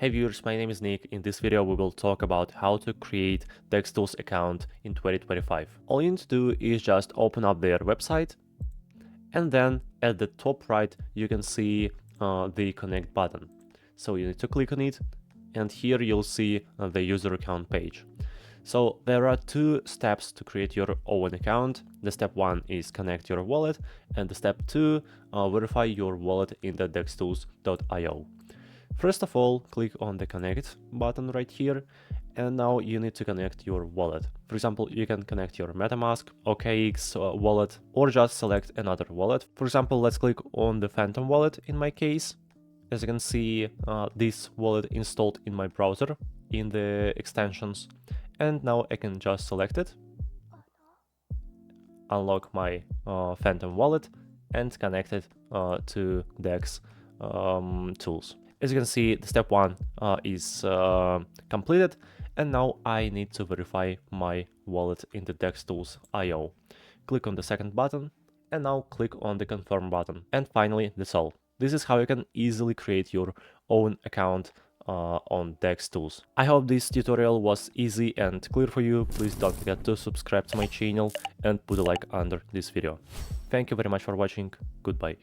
Hey viewers, my name is Nick. In this video we will talk about how to create Dextools account in 2025. All you need to do is just open up their website, and then at the top right you can see the connect button. So you need to click on it, and here you'll see the user account page. So there are two steps to create your own account. The step one is connect your wallet, and the step two, verify your wallet in the dextools.io. First of all, click on the connect button right here, and now you need to connect your wallet. For example, you can connect your MetaMask, OKX wallet, or just select another wallet. For example, let's click on the Phantom wallet in my case. As you can see, this wallet installed in my browser in the extensions, and now I can just select it, unlock my Phantom wallet, and connect it to Dex tools. As you can see, the step one is completed, and now I need to verify my wallet in the Dextools.io. Click on the second button, and now click on the confirm button. And finally, that's all. This is how you can easily create your own account on Dextools. I hope this tutorial was easy and clear for you. Please don't forget to subscribe to my channel and put a like under this video. Thank you very much for watching. Goodbye.